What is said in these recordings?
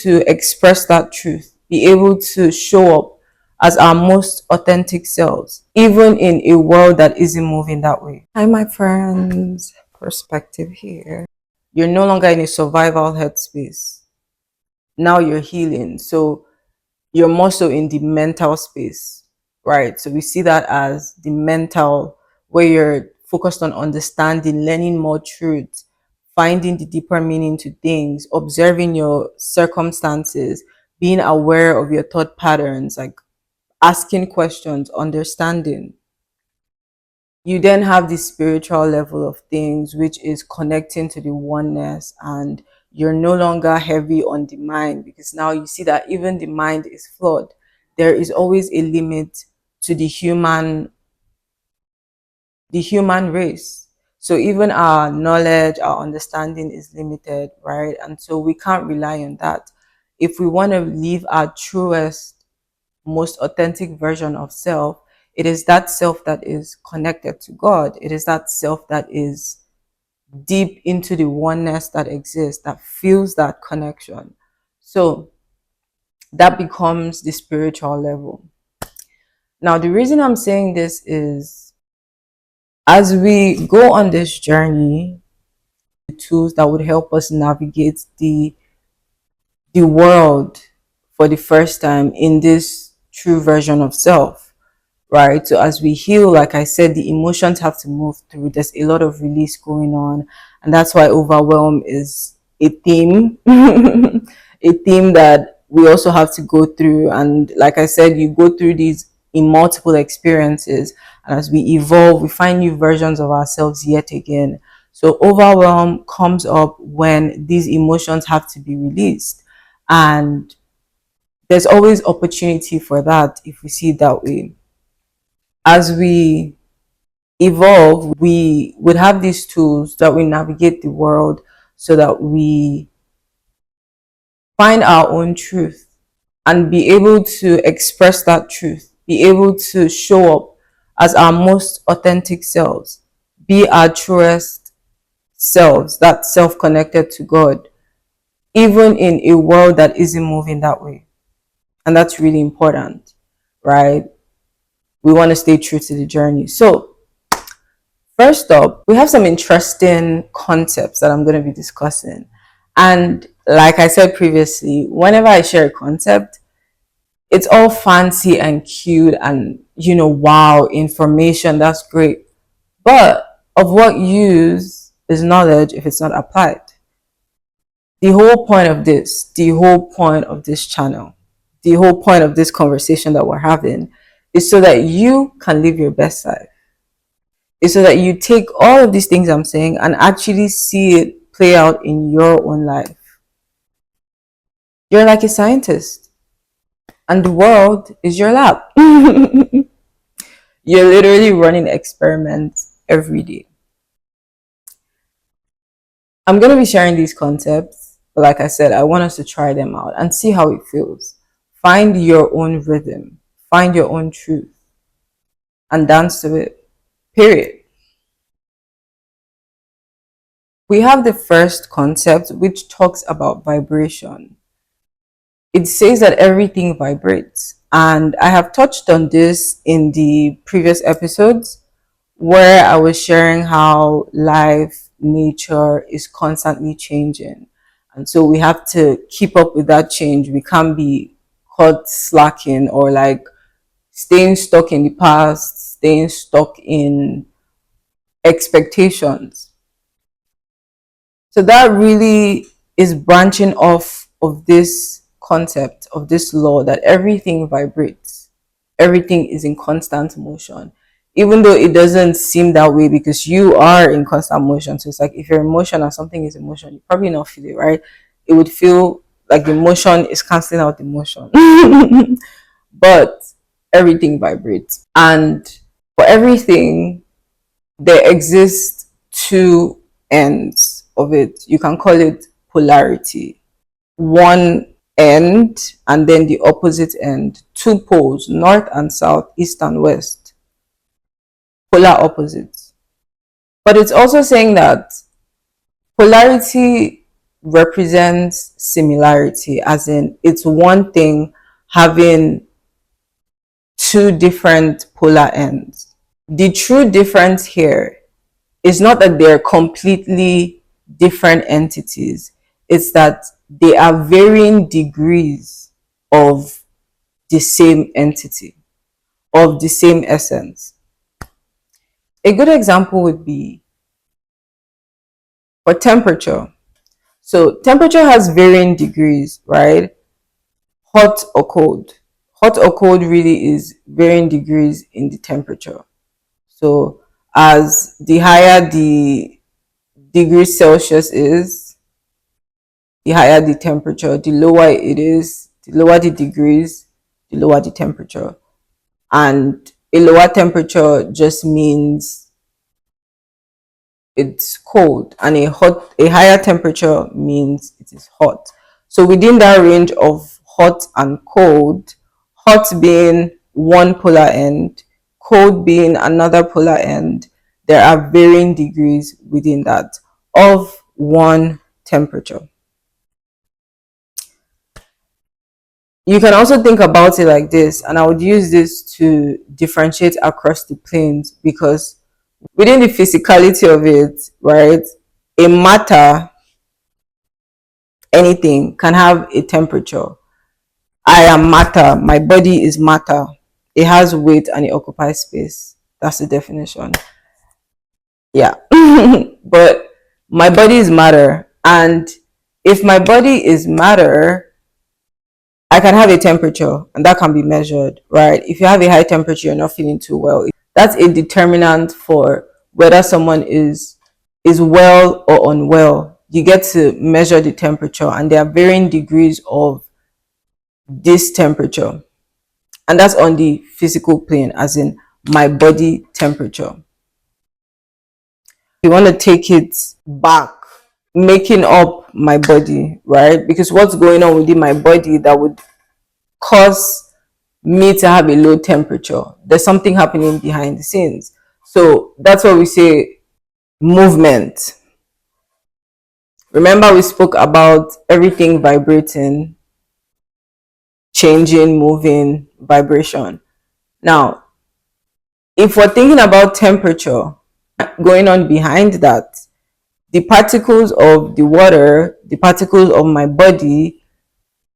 to express that truth, be able to show up as our most authentic selves, even in a world that isn't moving that way. Hi, my friends. Perspective here. You're no longer in a survival headspace. Now you're healing. So you're more so in the mental space, right? So we see that as the mental, where you're focused on understanding, learning more truth, finding the deeper meaning to things, observing your circumstances, being aware of your thought patterns, like asking questions, understanding. You then have the spiritual level of things, which is connecting to the oneness, and you're no longer heavy on the mind, because now you see that even the mind is flawed. There is always a limit to the human race. So even our knowledge, our understanding is limited, right? And so we can't rely on that. If we want to live our truest, most authentic version of self, it is that self that is connected to God. It is that self that is deep into the oneness that exists, that feels that connection. So that becomes the spiritual level. Now, the reason I'm saying this is, as we go on this journey, the tools that would help us navigate the world for the first time in this true version of self, right? So as we heal, like I said, the emotions have to move through. There's a lot of release going on, and that's why overwhelm is a theme, a theme that we also have to go through. And like I said, you go through these in multiple experiences, and as we evolve, we find new versions of ourselves yet again. So overwhelm comes up when these emotions have to be released, and there's always opportunity for that if we see it that way. As we evolve, we would have these tools that we navigate the world so that we find our own truth and be able to express that truth, be able to show up as our most authentic selves, be our truest selves, that self connected to God, even in a world that isn't moving that way. And that's really important, right? We want to stay true to the journey. So first up, we have some interesting concepts that I'm going to be discussing. And like I said previously, whenever I share a concept, it's all fancy and cute and, wow, information, that's great. But of what use is knowledge if it's not applied? The whole point of this channel, the whole point of this conversation that we're having is so that you can live your best life. Is so that you take all of these things I'm saying and actually see it play out in your own life. You're like a scientist, and the world is your lab. You're literally running experiments every day. I'm going to be sharing these concepts, but like I said, I want us to try them out and see how it feels. Find your own rhythm, find your own truth, and dance to it. Period. We have the first concept, which talks about vibration. It says that everything vibrates. And I have touched on this in the previous episodes where I was sharing how life, nature is constantly changing. And so we have to keep up with that change. We can't be caught slacking or like staying stuck in the past, staying stuck in expectations. So that really is branching off of this concept, of this law that everything vibrates, everything is in constant motion, even though it doesn't seem that way because you are in constant motion. So it's like if your emotion or something is emotion, you probably not feel it, right? It would feel like the motion is canceling out the motion. But everything vibrates, and for everything there exists two ends of it. You can call it polarity. One end and then the opposite end. Two poles, north and south, east and west. Polar opposites. But it's also saying that polarity represents similarity, as in it's one thing having two different polar ends. The true difference here is not that they're completely different entities, it's that they are varying degrees of the same entity, of the same essence. A good example would be for temperature. So temperature has varying degrees, right? Hot or cold. Hot or cold really is varying degrees in the temperature. So as the higher the degrees Celsius is, the higher the temperature, the lower it is, the lower the degrees, the lower the temperature. And a lower temperature just means it's cold, and a higher temperature means it is hot. So within that range of hot and cold, hot being one polar end, cold being another polar end, there are varying degrees within that of one temperature. You can also think about it like this, and I would use this to differentiate across the planes, because within the physicality of it, right, a matter, anything, can have a temperature. I am matter, my body is matter. It has weight and it occupies space. That's the definition. Yeah. But my body is matter. And if my body is matter, I can have a temperature and that can be measured, right? If you have a high temperature, you're not feeling too well. That's a determinant for whether someone is well or unwell. You get to measure the temperature, and there are varying degrees of this temperature. And that's on the physical plane, as in my body temperature. You want to take it back, making up my body, right? Because what's going on within my body that would cause me to have a low temperature? There's something happening behind the scenes. So that's what we say movement. Remember, we spoke about everything vibrating, changing, moving, vibration. Now, if we're thinking about temperature going on behind that, the particles of the water, the particles of my body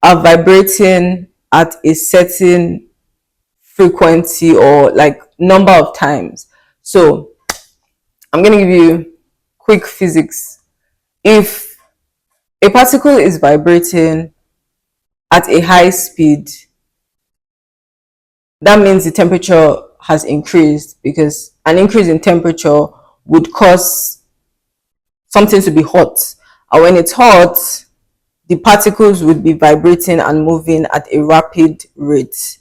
are vibrating at a certain frequency or like number of times. So I'm going to give you quick physics. If a particle is vibrating at a high speed, that means the temperature has increased, because an increase in temperature would cause something to be hot. And when it's hot, the particles would be vibrating and moving at a rapid rate,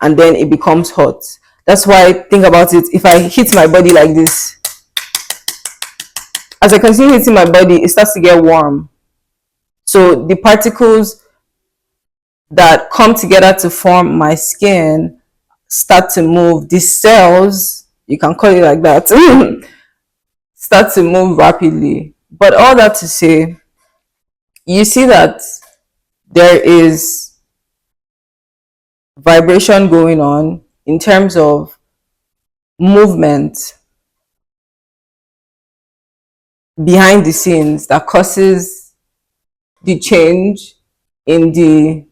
and then it becomes hot. That's why, think about it, if I hit my body like this, as I continue hitting my body, it starts to get warm. So the particles that come together to form my skin start to move. The cells, you can call it like that, start to move rapidly. But all that to say, you see that there is vibration going on in terms of movement behind the scenes that causes the change in the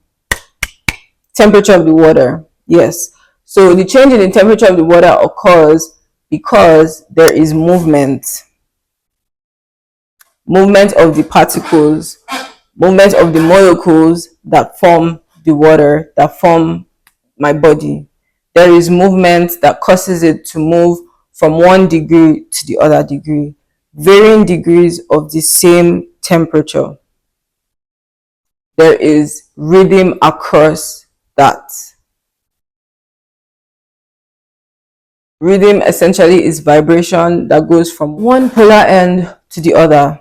temperature of the water. Yes. So the change in the temperature of the water occurs because there is movement of the particles, movement of the molecules that form the water, that form my body. There is movement that causes it to move from one degree to the other degree, varying degrees of the same temperature. There is rhythm across that. Rhythm essentially is vibration that goes from one polar end to the other.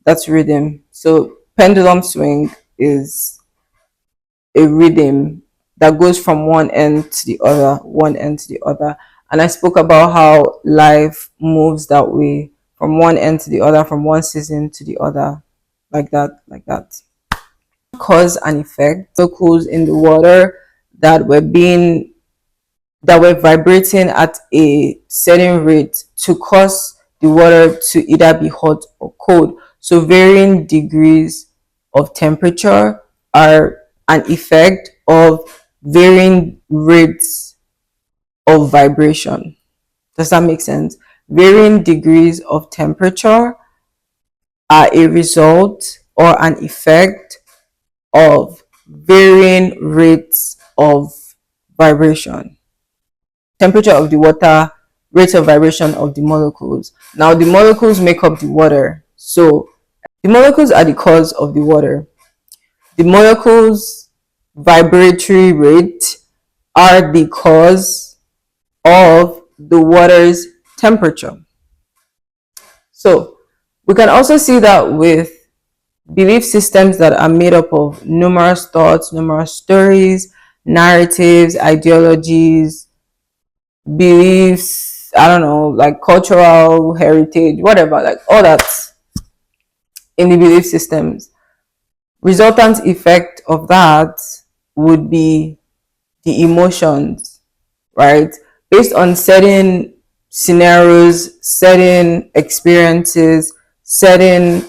That's rhythm. So pendulum swing is a rhythm that goes from one end to the other, one end to the other. And I spoke about how life moves that way, from one end to the other, from one season to the other. like that. Cause and effect. Molecules in the water that were being that were vibrating at a certain rate to cause the water to either be hot or cold. So varying degrees of temperature are an effect of varying rates of vibration. Does that make sense? Varying degrees of temperature are a result or an effect of varying rates of vibration. Temperature of the water, rate of vibration of the molecules. Now, the molecules make up the water. So, the molecules are the cause of the water. The molecules' vibratory rate are the cause of the water's temperature. So, we can also see that with belief systems that are made up of numerous thoughts, numerous stories, narratives, ideologies, beliefs, I don't know, like cultural heritage, whatever, like all that in the belief systems. Resultant effect of that would be the emotions, right? Based on certain scenarios, certain experiences, certain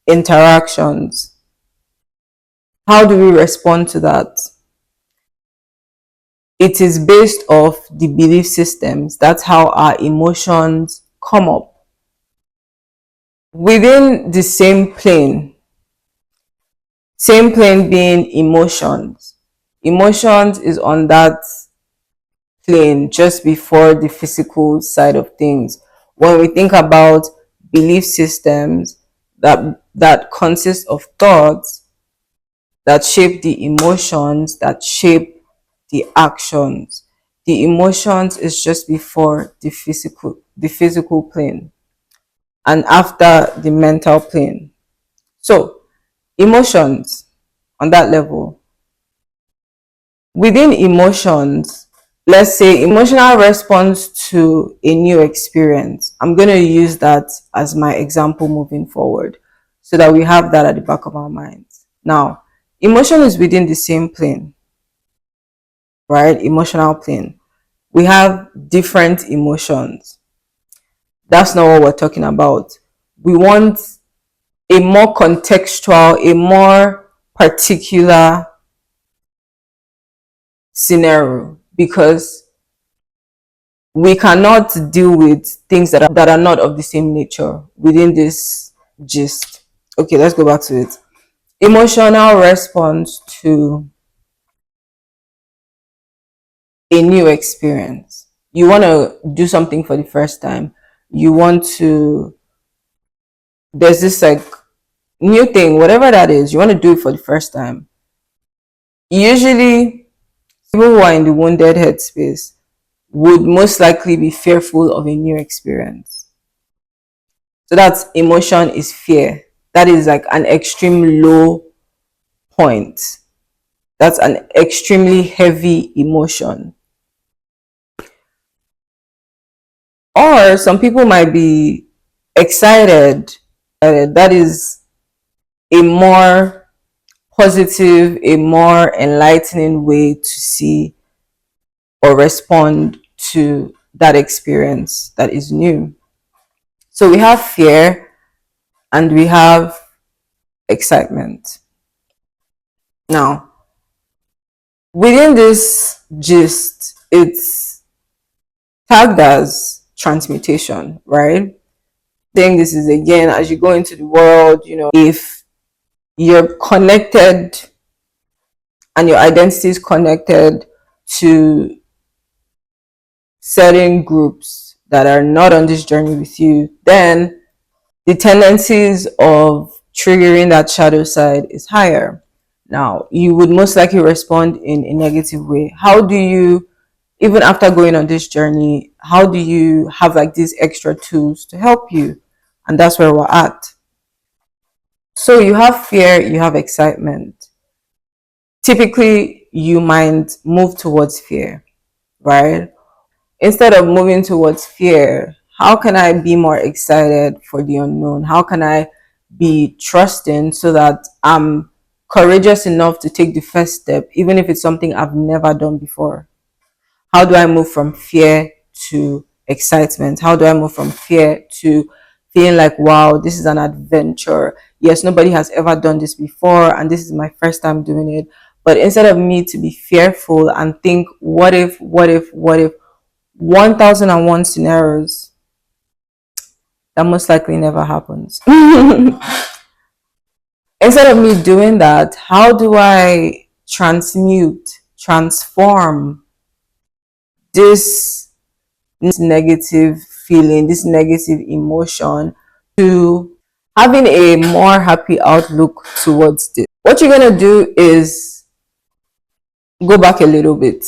interactions. How do we respond to that? It is based off the belief systems. That's how our emotions come up. Within the same plane being emotions. Emotions is on that plane just before the physical side of things. When we think about belief systems that consist of thoughts that shape the emotions, that shape the actions. The emotions is just before the physical plane and after the mental plane. So, emotions on that level. Within emotions, let's say emotional response to a new experience. I'm going to use that as my example moving forward so that we have that at the back of our minds. Now, emotion is within the same plane, right? Emotional plane. We have different emotions. That's not what we're talking about. We want a more contextual, a more particular scenario because we cannot deal with things that are not of the same nature within this gist. Okay, let's go back to it. Emotional response to a new experience. You want to do something for the first time. You want to, there's this like new thing, whatever that is, you want to do it for the first time. Usually, people who are in the wounded headspace would most likely be fearful of a new experience. So that's emotion is fear. That is like an extreme low point. That's an extremely heavy emotion. Or some people might be excited. That is a more positive, a more enlightening way to see or respond to that experience that is new. So we have fear and we have excitement. Now, within this gist, it's tagged as transmutation, right? Saying this is again as you go into the world, if you're connected and your identity is connected to certain groups that are not on this journey with you, then the tendencies of triggering that shadow side is higher. Now, you would most likely respond in a negative way. How do you, even after going on this journey, how do you have like these extra tools to help you? And that's where we're at. So you have fear, you have excitement. Typically, you might move towards fear, right? Instead of moving towards fear, how can I be more excited for the unknown? How can I be trusting so that I'm courageous enough to take the first step, even if it's something I've never done before? How do I move from fear to excitement? How do I move from fear to feeling like, wow, this is an adventure? Yes, nobody has ever done this before, and this is my first time doing it. But instead of me to be fearful and think, what if, 1001 scenarios, that most likely never happens. Instead of me doing that, how do I transform this negative feeling, this negative emotion, to having a more happy outlook towards this? What you're going to do is go back a little bit.